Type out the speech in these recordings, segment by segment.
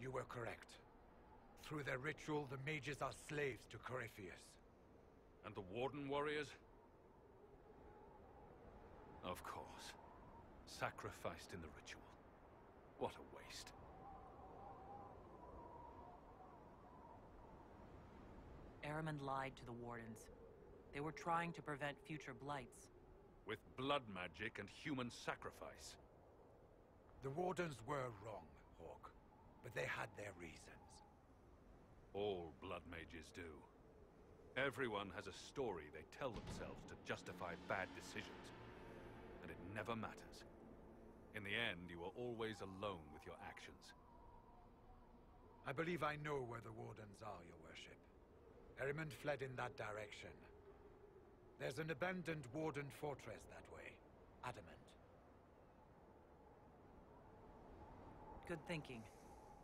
You were correct. Through their ritual, the mages are slaves to Corypheus. And the Warden warriors? Of course. Sacrificed in the ritual. What a waste. Ahriman lied to the Wardens. They were trying to prevent future blights. With blood magic and human sacrifice. The Wardens were wrong, Hawk. But they had their reasons. All blood mages do. Everyone has a story they tell themselves to justify bad decisions. And it never matters. In the end, you are always alone with your actions. I believe I know where the Wardens are, Your Worship. Ahriman fled in that direction. There's an abandoned Warden fortress that way. Adamant. Good thinking.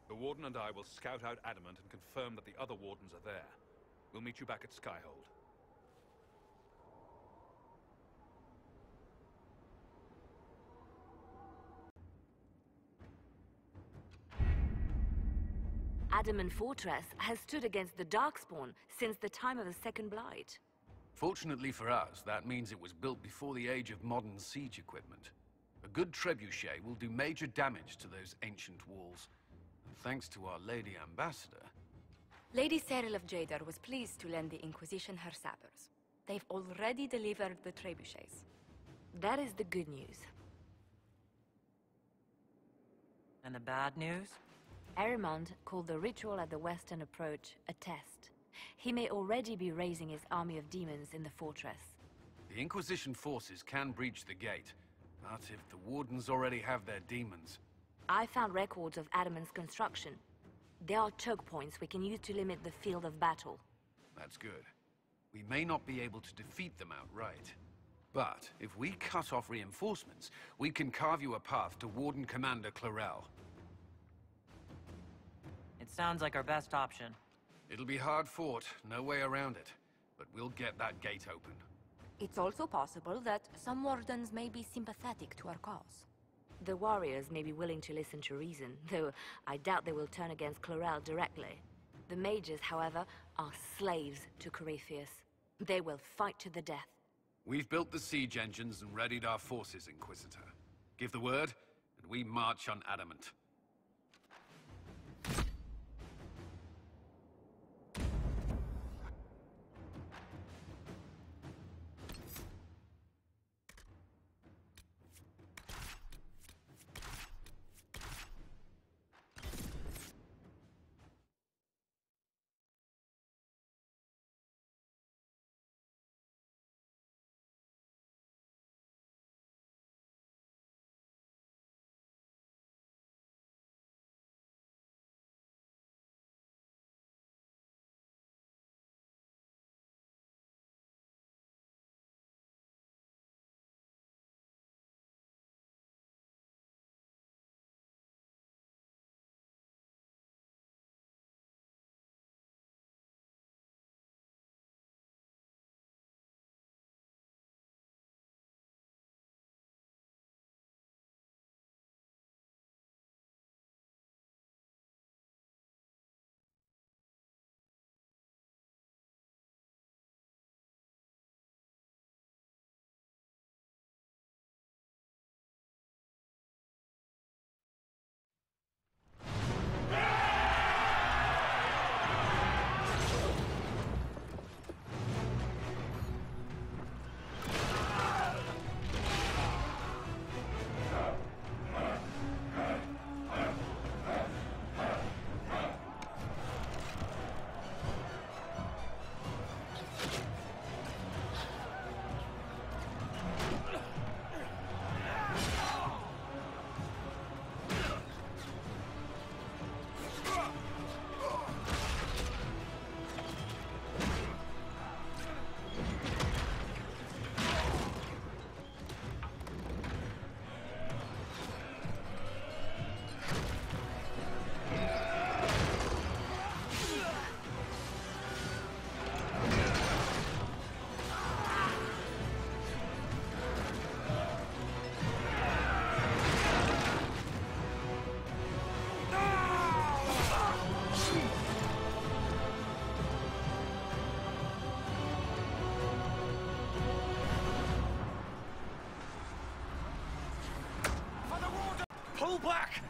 The Warden and I will scout out Adamant and confirm that the other Wardens are there. We'll meet you back at Skyhold. Adamant Fortress has stood against the Darkspawn since the time of the Second Blight. Fortunately for us, that means it was built before the age of modern siege equipment. A good trebuchet will do major damage to those ancient walls. And thanks to our Lady Ambassador... Lady Cyril of Jadar was pleased to lend the Inquisition her sabers. They've already delivered the trebuchets. That is the good news. And the bad news? Ahriman called the ritual at the western approach a test. He may already be raising his army of demons in the fortress. The Inquisition forces can breach the gate, but if the Wardens already have their demons... I found records of Adamant's construction. There are choke points we can use to limit the field of battle. That's good. We may not be able to defeat them outright. But if we cut off reinforcements, we can carve you a path to Warden Commander Clarel. It sounds like our best option. It'll be hard fought, no way around it. But we'll get that gate open. It's also possible that some Wardens may be sympathetic to our cause. The warriors may be willing to listen to reason, though I doubt they will turn against Clarel directly. The mages, however, are slaves to Corypheus. They will fight to the death. We've built the siege engines and readied our forces, Inquisitor. Give the word, and we march on Adamant.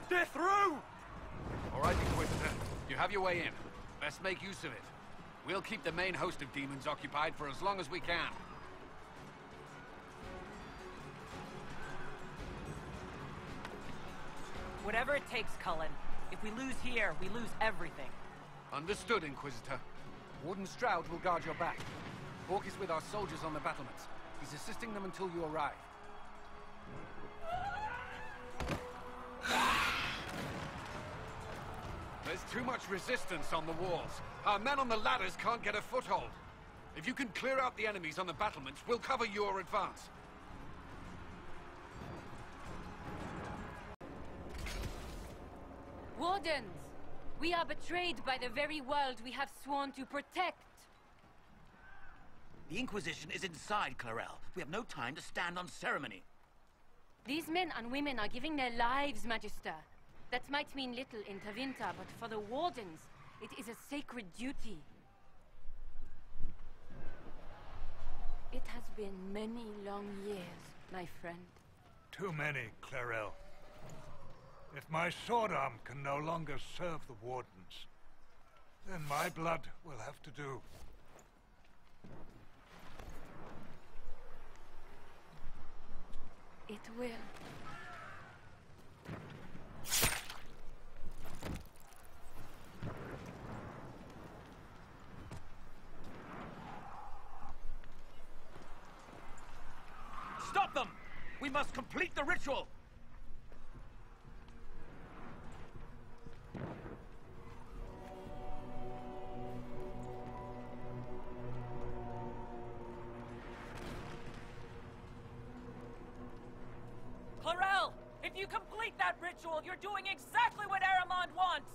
They're through! All right, Inquisitor. You have your way in. Best make use of it. We'll keep the main host of demons occupied for as long as we can. Whatever it takes, Cullen. If we lose here, we lose everything. Understood, Inquisitor. Warden Stroud will guard your back. Hawk is with our soldiers on the battlements. He's assisting them until you arrive. There's too much resistance on the walls. Our men on the ladders can't get a foothold. If you can clear out the enemies on the battlements, we'll cover your advance. Wardens! We are betrayed by the very world we have sworn to protect. The Inquisition is inside, Clarel. We have no time to stand on ceremony. These men and women are giving their lives, Magister. That might mean little in Tevinter, but for the Wardens, it is a sacred duty. It has been many long years, my friend. Too many, Clarel. If my sword arm can no longer serve the Wardens, then my blood will have to do. It will. Stop them! We must complete the ritual! Clarel! If you complete that ritual, you're doing exactly what Aramond wants!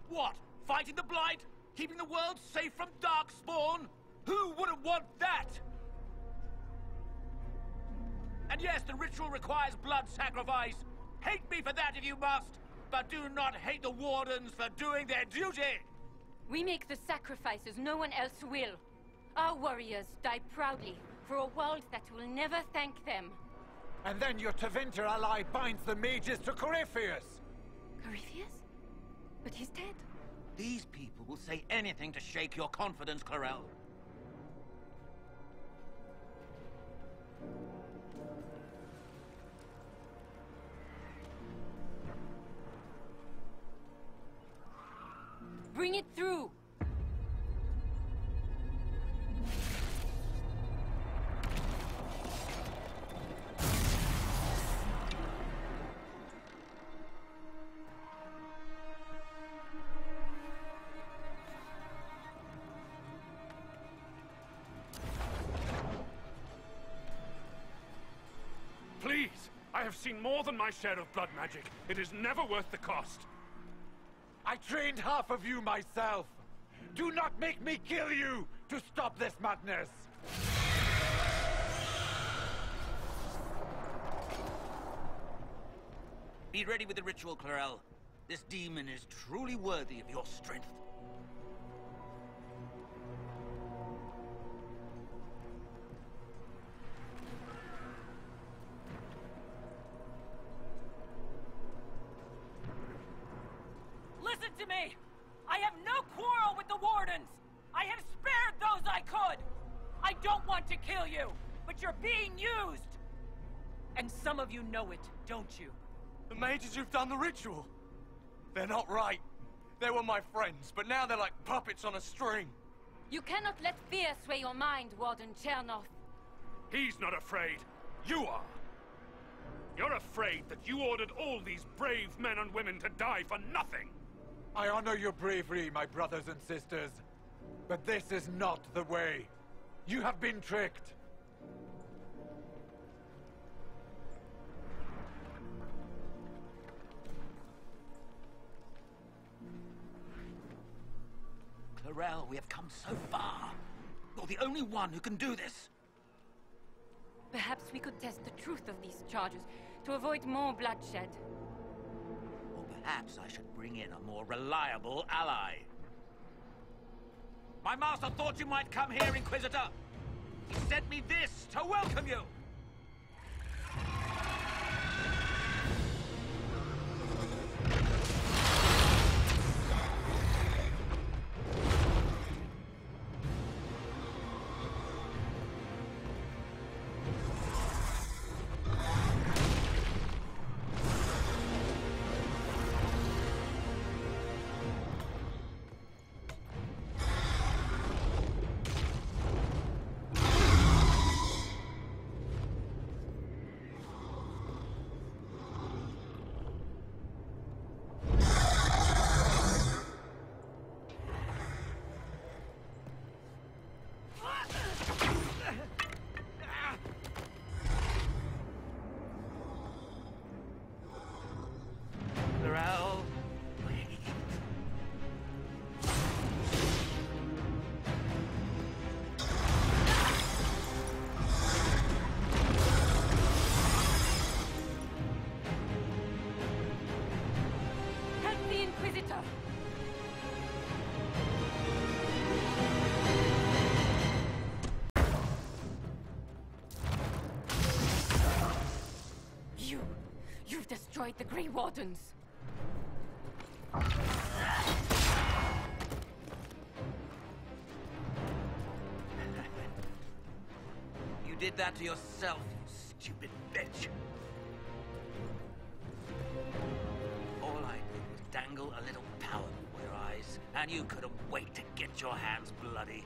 What? Fighting the Blight? Keeping the world safe from Darkspawn? Who wouldn't want that? And yes, the ritual requires blood sacrifice. Hate me for that if you must, but do not hate the Wardens for doing their duty! We make the sacrifices no one else will. Our warriors die proudly for a world that will never thank them. And then your Tevinter ally binds the mages to Corypheus! Corypheus? But he's dead. These people will say anything to shake your confidence, Clarel. Bring it through! Please! I have seen more than my share of blood magic. It is never worth the cost. I trained half of you myself! Do not make me kill you to stop this madness! Be ready with the ritual, Clarel. This demon is truly worthy of your strength. Listen to me! I have no quarrel with the Wardens! I have spared those I could! I don't want to kill you, but you're being used! And some of you know it, don't you? The mages who've done the ritual. They're not right. They were my friends, but now they're like puppets on a string. You cannot let fear sway your mind, Warden Chernoff. He's not afraid. You are. You're afraid that you ordered all these brave men and women to die for nothing. I honor your bravery, my brothers and sisters. But this is not the way. You have been tricked. Clarel, we have come so far. You're the only one who can do this. Perhaps we could test the truth of these charges to avoid more bloodshed. Or perhaps I should bring in a more reliable ally. My master thought you might come here, Inquisitor. He sent me this to welcome you. Inquisitor! You've destroyed the Grey Wardens! You did that to yourself, you stupid bitch. All I did was dangle a little power before your eyes, and you couldn't wait to get your hands bloody.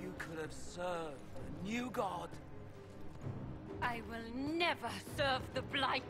You could have served a new god. I will never serve the Blight!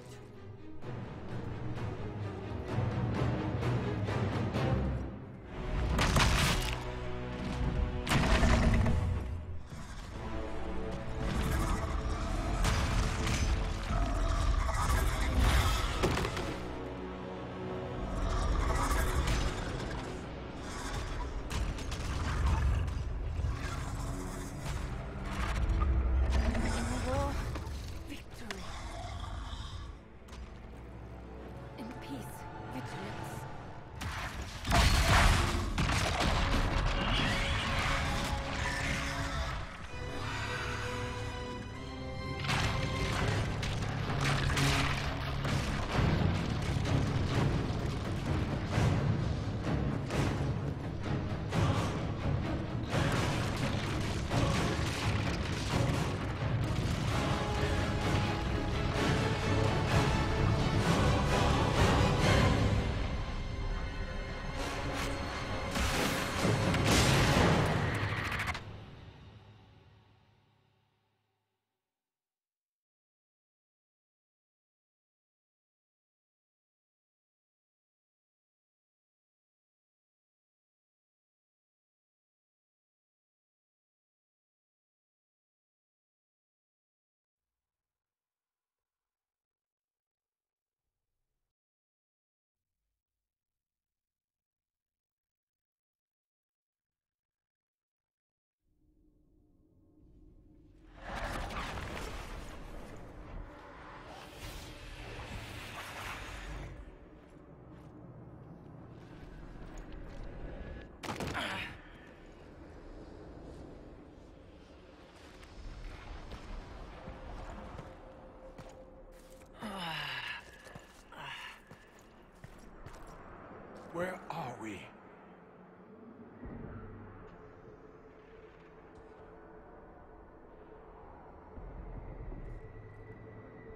Where are we?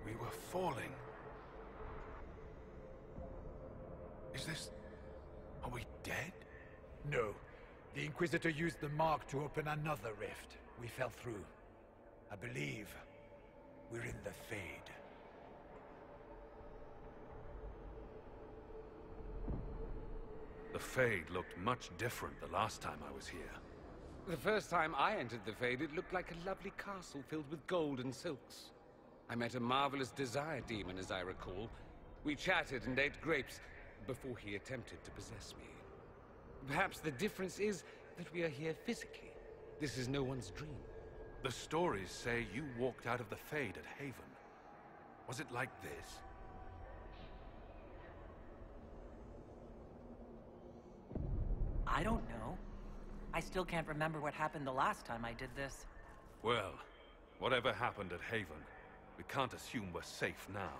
We were falling. Is this... Are we dead? No. The Inquisitor used the mark to open another rift. We fell through. I believe we're in the Fade. The Fade looked much different the last time I was here. The first time I entered the Fade, it looked like a lovely castle filled with gold and silks. I met a marvelous desire demon, as I recall. We chatted and ate grapes before he attempted to possess me. Perhaps the difference is that we are here physically. This is no one's dream. The stories say you walked out of the Fade at Haven. Was it like this? I don't know. I still can't remember what happened the last time I did this. Well, whatever happened at Haven, we can't assume we're safe now.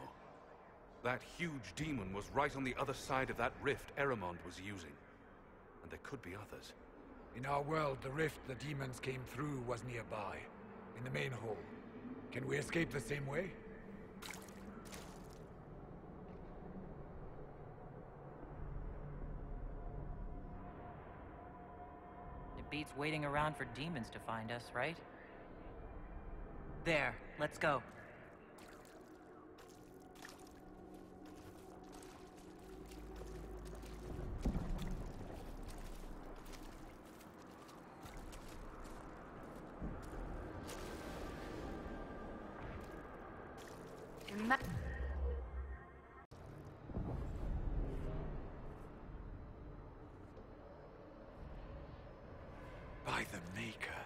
That huge demon was right on the other side of that rift Eramond was using. And there could be others. In our world, the rift the demons came through was nearby, in the main hall. Can we escape the same way? It beats waiting around for demons to find us, right? There, let's go. By the Maker.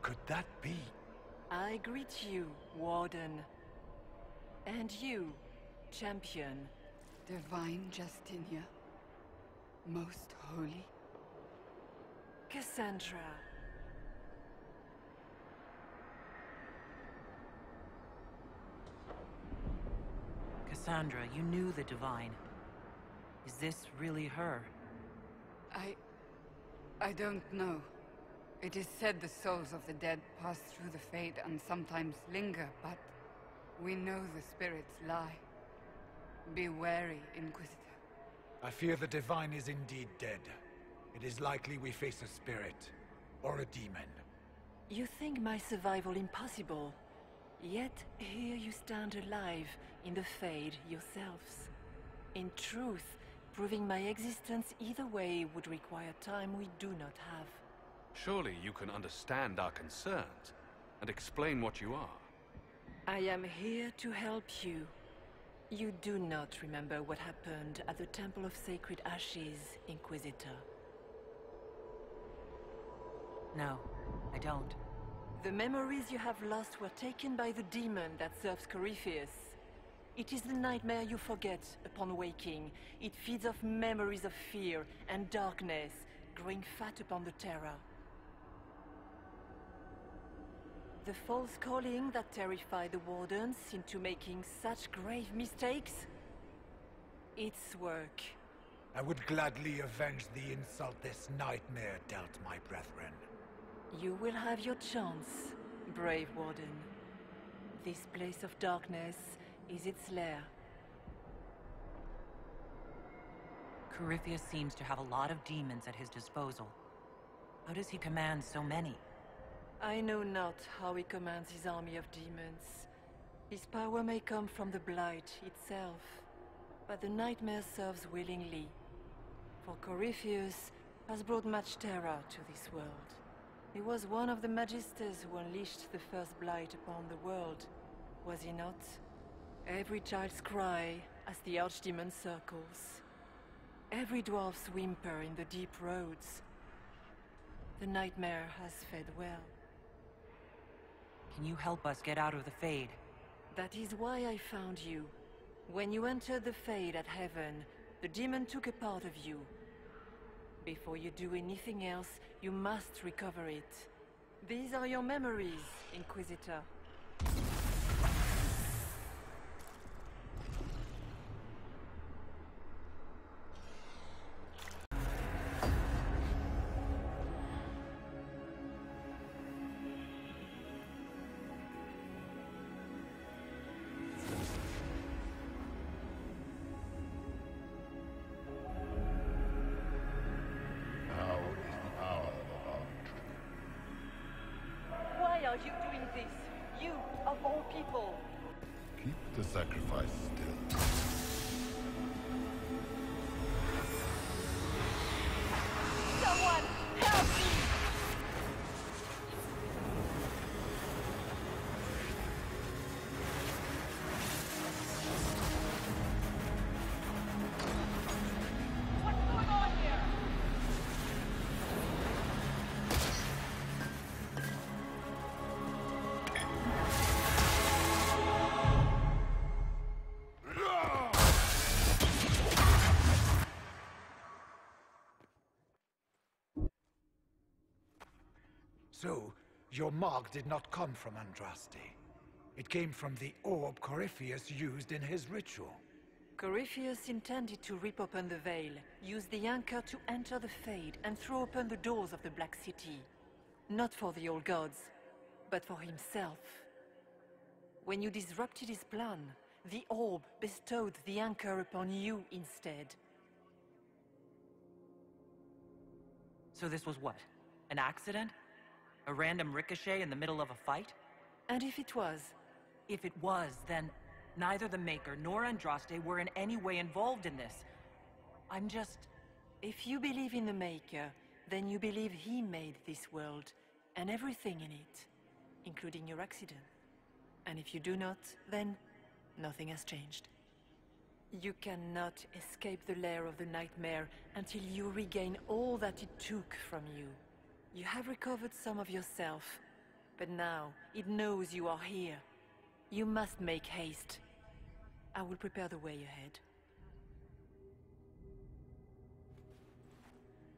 Could that be? I greet you, Warden. And you, Champion. Divine Justinia. Most holy. Cassandra. Cassandra, you knew the Divine. Is this really her? I don't know. It is said the souls of the dead pass through the Fade and sometimes linger, but we know the spirits lie. Be wary, Inquisitor. I fear the Divine is indeed dead. It is likely we face a spirit, or a demon. You think my survival impossible, yet here you stand alive in the Fade yourselves. In truth, proving my existence either way would require time we do not have. Surely you can understand our concerns and explain what you are. I am here to help you. You do not remember what happened at the Temple of Sacred Ashes, Inquisitor. No, I don't. The memories you have lost were taken by the demon that serves Corypheus. It is the nightmare you forget upon waking. It feeds off memories of fear and darkness, growing fat upon the terror. The false calling that terrified the Wardens into making such grave mistakes? Its work. I would gladly avenge the insult this nightmare dealt my brethren. You will have your chance, brave Warden. This place of darkness is its lair. Corypheus seems to have a lot of demons at his disposal. How does he command so many? I know not how he commands his army of demons. His power may come from the Blight itself, but the nightmare serves willingly. For Corypheus has brought much terror to this world. He was one of the Magisters who unleashed the first Blight upon the world, was he not? Every child's cry as the Archdemon circles. Every dwarf's whimper in the deep roads. The nightmare has fed well. Can you help us get out of the Fade? That is why I found you. When you entered the Fade at Heaven, the demon took a part of you. Before you do anything else, you must recover it. These are your memories, Inquisitor. Why are you doing this? You, of all people. Keep the sacrifice still. Someone, help me! What's going on here? So, your mark did not come from Andraste. It came from the orb Corypheus used in his ritual. Corypheus intended to rip open the veil, use the anchor to enter the Fade, and throw open the doors of the Black City. Not for the old gods, but for himself. When you disrupted his plan, the orb bestowed the anchor upon you instead. So this was what? An accident? A random ricochet in the middle of a fight? And if it was? If it was, then neither the Maker nor Andraste were in any way involved in this. I'm just... If you believe in the Maker, then you believe he made this world, and everything in it, including your accident. And if you do not, then nothing has changed. You cannot escape the lair of the nightmare until you regain all that it took from you. You have recovered some of yourself, but now it knows you are here. You must make haste. I will prepare the way ahead.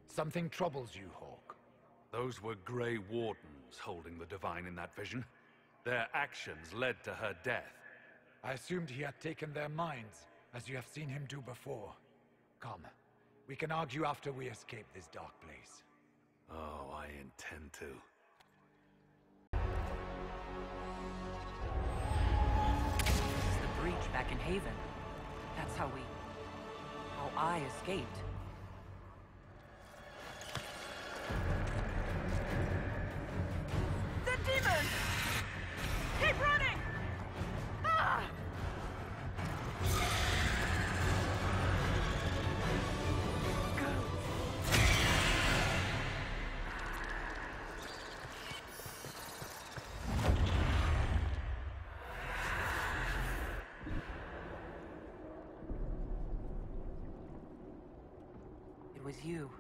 Something troubles you, Hawk. Those were Grey Wardens holding the Divine in that vision. Their actions led to her death. I assumed he had taken their minds, as you have seen him do before. Come, we can argue after we escape this dark place. Oh, I intend to. This is the breach back in Haven. That's how I escaped. The demon! Keep running! Ah! It was you.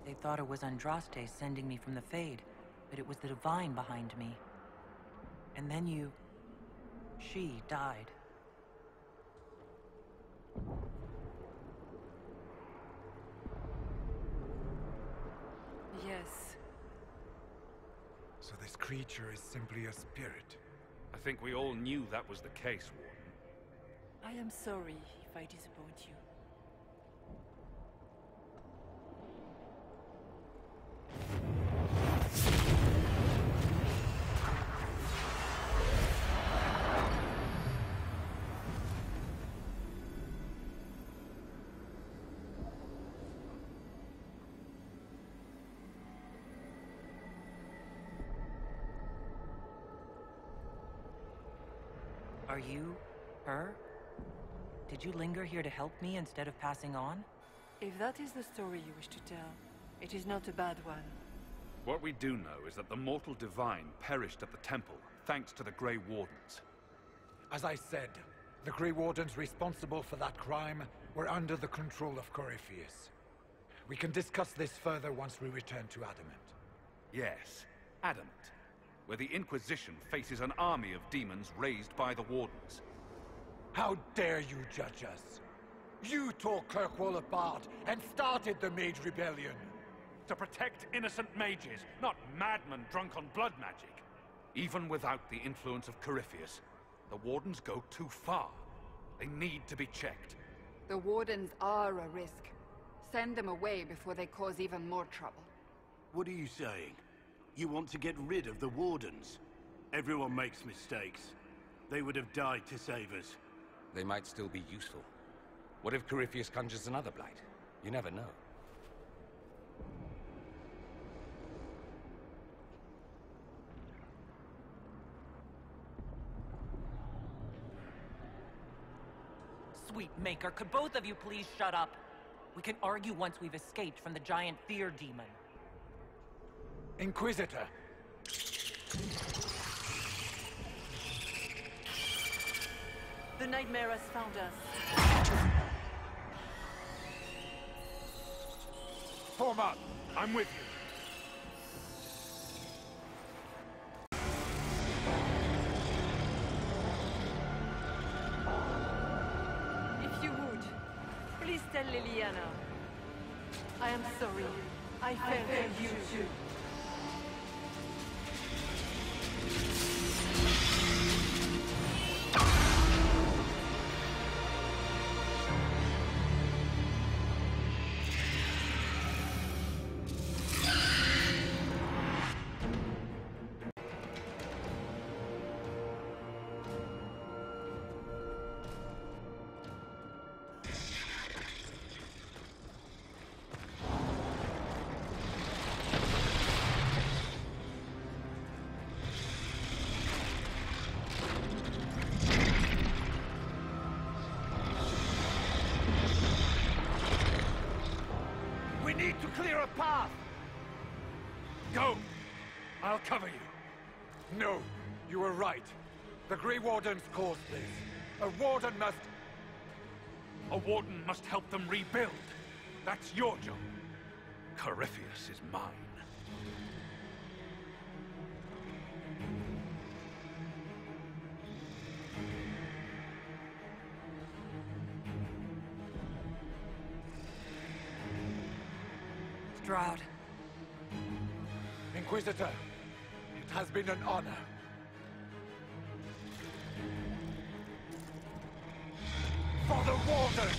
They thought it was Andraste sending me from the Fade, but it was the Divine behind me. And then she died. Yes. So this creature is simply a spirit. I think we all knew that was the case, Warden. I am sorry if I disappoint you. Are you her? Did you linger here to help me instead of passing on? If that is the story you wish to tell, it is not a bad one. What we do know is that the mortal Divine perished at the temple, thanks to the Grey Wardens. As I said, the Grey Wardens responsible for that crime were under the control of Corypheus. We can discuss this further once we return to Adamant. Yes, Adamant, where the Inquisition faces an army of demons raised by the Wardens. How dare you judge us? You tore Kirkwall apart and started the Mage Rebellion. To protect innocent mages, not madmen drunk on blood magic. Even without the influence of Corypheus, the Wardens go too far. They need to be checked. The Wardens are a risk. Send them away before they cause even more trouble. What are you saying? You want to get rid of the Wardens? Everyone makes mistakes. They would have died to save us. They might still be useful. What if Corypheus conjures another blight? You never know. Sweet Maker, could both of you please shut up? We can argue once we've escaped from the giant fear demon. Inquisitor! The nightmare has found us. Form up! I'm with you. If you would, please tell Liliana. I am sorry. I failed you too. To clear a path! Go! I'll cover you. No, you were right. The Grey Wardens caused this. A warden must... A warden must help them rebuild. That's your job. Corypheus is mine. Stroud. Inquisitor, it has been an honor. For the Warden!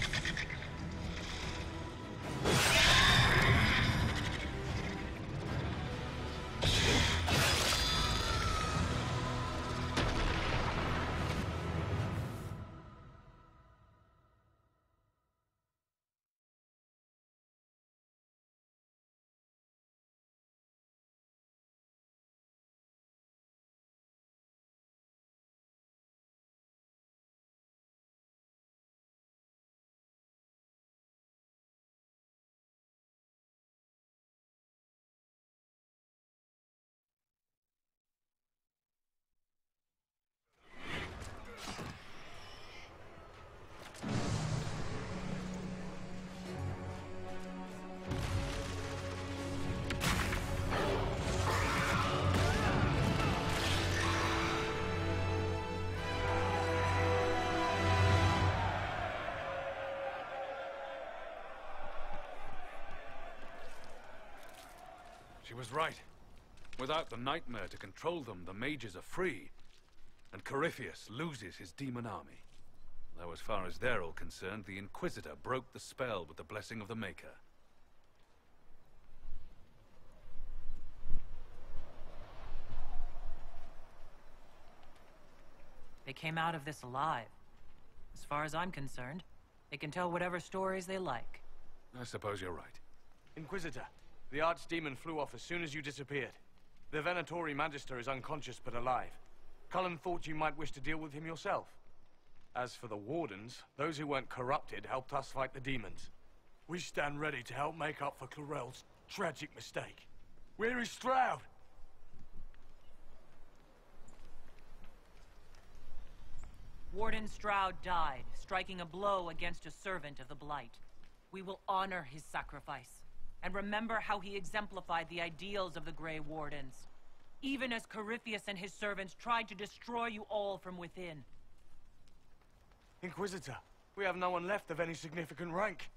She was right. Without the nightmare to control them, the mages are free. And Corypheus loses his demon army. Though as far as they're all concerned, the Inquisitor broke the spell with the blessing of the Maker. They came out of this alive. As far as I'm concerned, they can tell whatever stories they like. I suppose you're right. Inquisitor, the Archdemon flew off as soon as you disappeared. The Venatori Magister is unconscious but alive. Cullen thought you might wish to deal with him yourself. As for the Wardens, those who weren't corrupted helped us fight the demons. We stand ready to help make up for Clarel's tragic mistake. Where is Stroud? Warden Stroud died, striking a blow against a servant of the Blight. We will honor his sacrifice, and remember how he exemplified the ideals of the Grey Wardens, even as Corypheus and his servants tried to destroy you all from within. Inquisitor, we have no one left of any significant rank.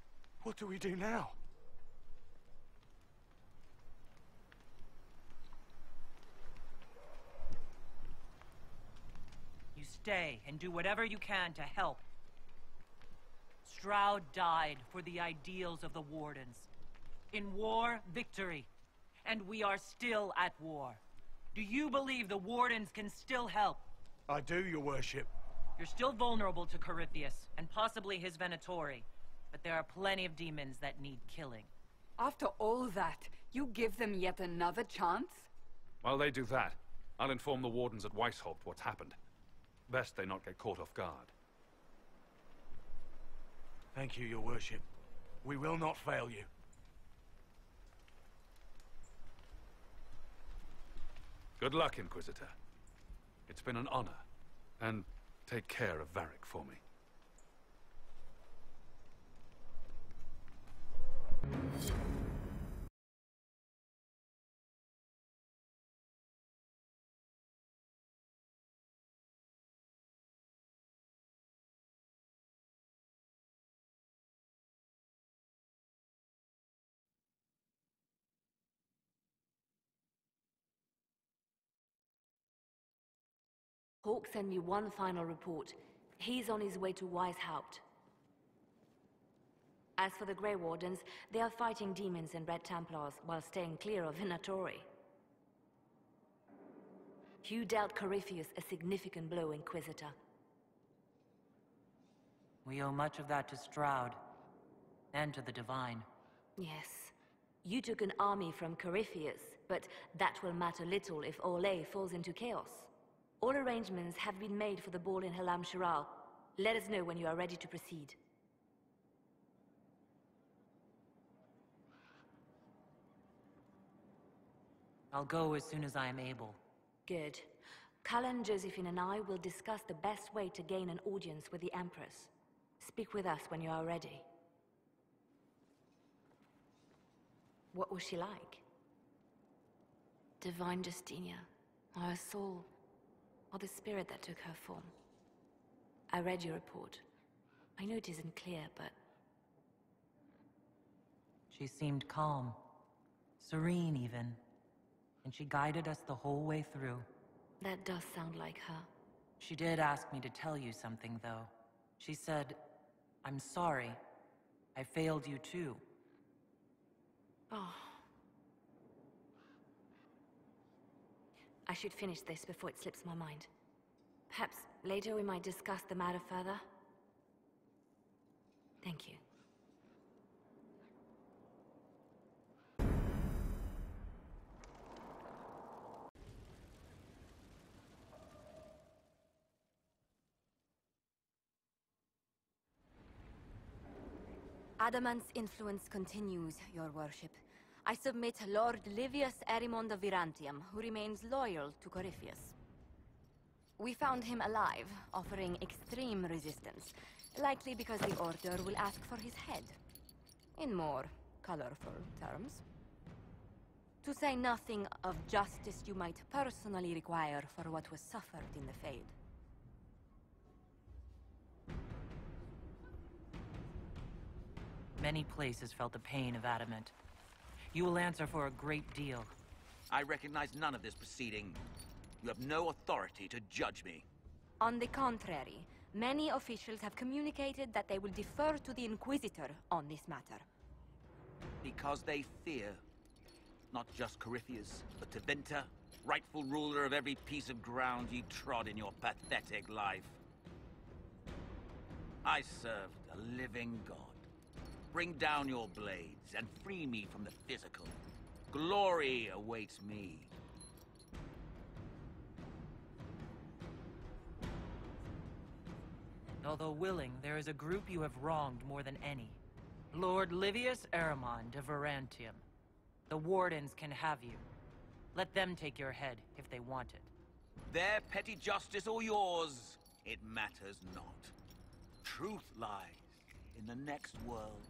What do we do now? You stay and do whatever you can to help. Stroud died for the ideals of the Wardens. In war, victory. And we are still at war. Do you believe the Wardens can still help? I do, your worship. You're still vulnerable to Corypheus, and possibly his Venatori. But there are plenty of demons that need killing. After all that, you give them yet another chance? While they do that, I'll inform the Wardens at Weishaupt what's happened. Best they not get caught off guard. Thank you, your worship. We will not fail you. Good luck, Inquisitor. It's been an honor. And take care of Varric for me. Hawk sent me one final report. He's on his way to Weishaupt. As for the Grey Wardens, they are fighting demons and Red Templars while staying clear of Venatori. You dealt Corypheus a significant blow, Inquisitor. We owe much of that to Stroud, and to the Divine. Yes. You took an army from Corypheus, but that will matter little if Orlais falls into chaos. All arrangements have been made for the ball in Halam Shiral. Let us know when you are ready to proceed. I'll go as soon as I am able. Good. Cullen, Josephine, and I will discuss the best way to gain an audience with the Empress. Speak with us when you are ready. What was she like? Divine Justinia, or her soul, or the spirit that took her form. I read your report. I know it isn't clear, but... She seemed calm, serene even, and she guided us the whole way through. That does sound like her. She did ask me to tell you something, though. She said, "I'm sorry. I failed you too." Oh. I should finish this before it slips my mind. Perhaps later we might discuss the matter further. Thank you. Adamant's influence continues, your worship. I submit Lord Livius Erimond of Virantium, who remains loyal to Corypheus. We found him alive, offering extreme resistance, likely because the Order will ask for his head. In more colorful terms. To say nothing of justice you might personally require for what was suffered in the Fade. Many places felt the pain of Adamant. You will answer for a great deal. I recognize none of this proceeding. You have no authority to judge me. On the contrary, many officials have communicated that they will defer to the Inquisitor on this matter. Because they fear. Not just Corypheus, but Tevinter, rightful ruler of every piece of ground you trod in your pathetic life. I served a living god. Bring down your blades and free me from the physical. Glory awaits me. Although willing, there is a group you have wronged more than any. Lord Livius Erimond of Virantium. The Wardens can have you. Let them take your head if they want it. Their petty justice or yours, it matters not. Truth lies in the next world.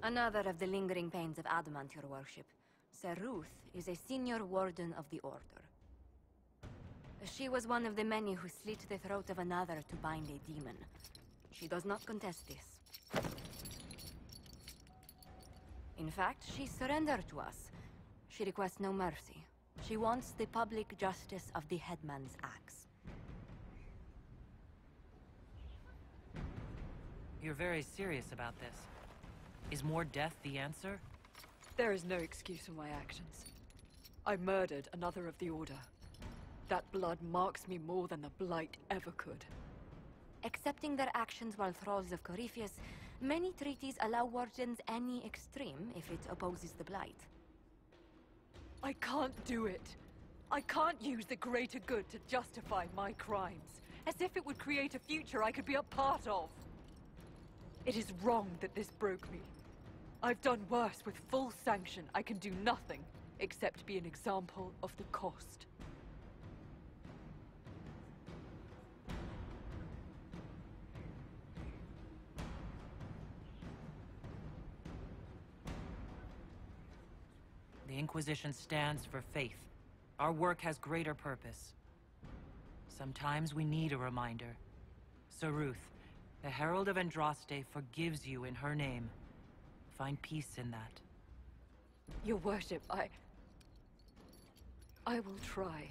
Another of the lingering pains of Adamant, your worship. Ser Ruth is a senior warden of the Order. She was one of the many who slit the throat of another to bind a demon. She does not contest this. In fact, she surrendered to us. She requests no mercy. She wants the public justice of the Headman's axe. You're very serious about this. Is more death the answer? There is no excuse for my actions. I murdered another of the Order. That blood marks me more than the Blight ever could. Accepting their actions while thralls of Corypheus, many treaties allow wardens any extreme if it opposes the Blight. I can't do it. I can't use the greater good to justify my crimes, as if it would create a future I could be a part of. It is wrong that this broke me. I've done worse with full sanction. I can do nothing except be an example of the cost. The Inquisition stands for faith. Our work has greater purpose. Sometimes we need a reminder. Ser Ruth, the Herald of Andraste, forgives you in her name. Find peace in that. Your worship, I will try.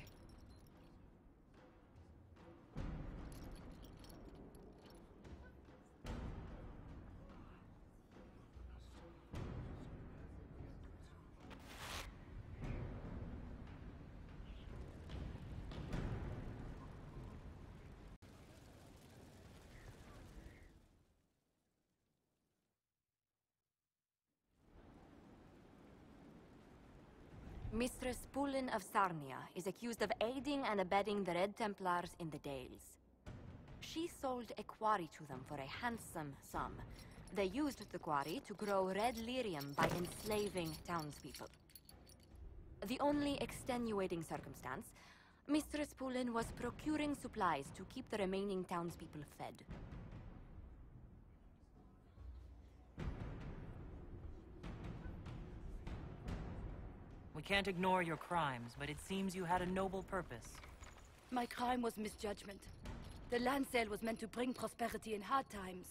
Mistress Pulin of Sarnia is accused of aiding and abetting the Red Templars in the Dales. She sold a quarry to them for a handsome sum. They used the quarry to grow red lyrium by enslaving townspeople. The only extenuating circumstance, Mistress Pulin was procuring supplies to keep the remaining townspeople fed. We can't ignore your crimes, but it seems you had a noble purpose. My crime was misjudgment. The land sale was meant to bring prosperity in hard times.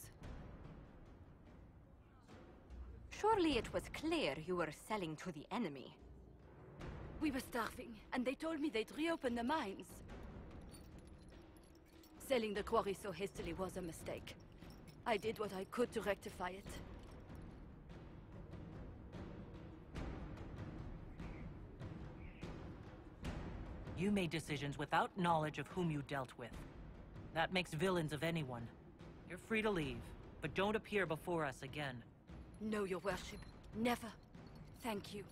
Surely it was clear you were selling to the enemy. We were starving, and they told me they'd reopen the mines. Selling the quarry so hastily was a mistake. I did what I could to rectify it. You made decisions without knowledge of whom you dealt with. That makes villains of anyone. You're free to leave, but don't appear before us again. No, your worship. Never. Thank you.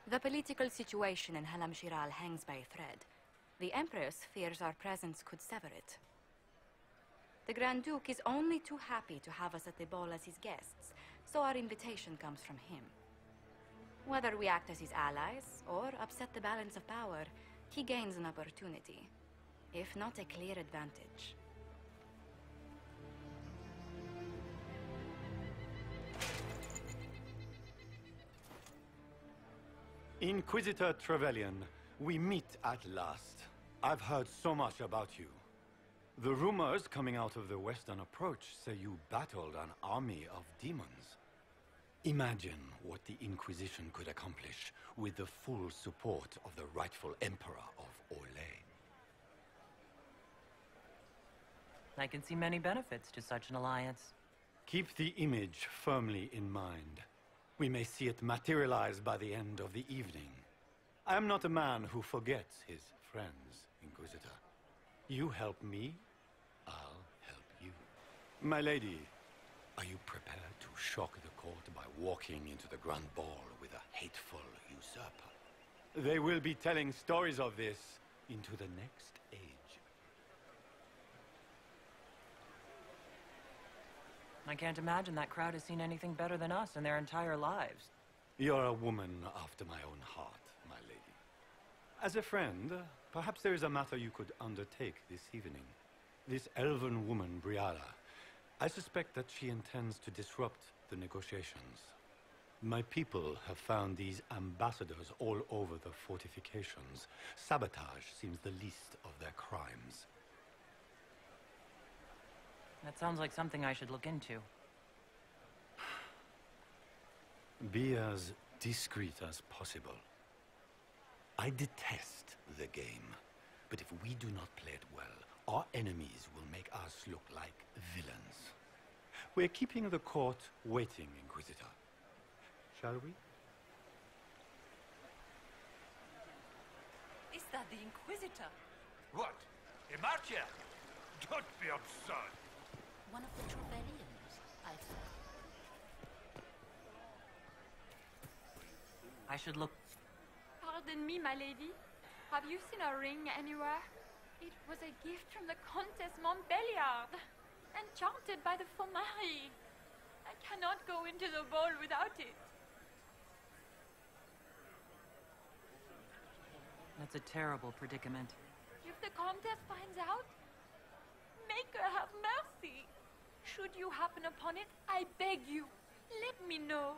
The political situation in Halam Shiral hangs by a thread. The Empress fears our presence could sever it. The Grand Duke is only too happy to have us at the ball as his guests, so our invitation comes from him. Whether we act as his allies or upset the balance of power, he gains an opportunity, if not a clear advantage. Inquisitor Trevelyan, we meet at last. I've heard so much about you. The rumors coming out of the Western Approach say you battled an army of demons. Imagine what the Inquisition could accomplish with the full support of the rightful Emperor of Orlais. I can see many benefits to such an alliance. Keep the image firmly in mind. We may see it materialize by the end of the evening. I am not a man who forgets his friends, Inquisitor. You help me, I'll help you. My lady, are you prepared to shock the court by walking into the Grand Ball with a hateful usurper? They will be telling stories of this into the next age. I can't imagine that crowd has seen anything better than us in their entire lives. You're a woman after my own heart, my lady. As a friend, perhaps there is a matter you could undertake this evening. This elven woman, Briala, I suspect that she intends to disrupt the negotiations. My people have found these ambassadors all over the fortifications. Sabotage seems the least of their crimes. That sounds like something I should look into. Be as discreet as possible. I detest the game, but if we do not play it well, our enemies will make us look like villains. We're keeping the court waiting, Inquisitor. Shall we? Is that the Inquisitor? What? Imagia? Don't be absurd. One of the Trevelyan's, I thought. I should look... Pardon me, my lady. Have you seen a ring anywhere? It was a gift from the Countess Montbelliard. enchanted by the Fomari. I cannot go into the ball without it. That's a terrible predicament. If the Comtesse finds out, make her have mercy. Should you happen upon it, I beg you, let me know.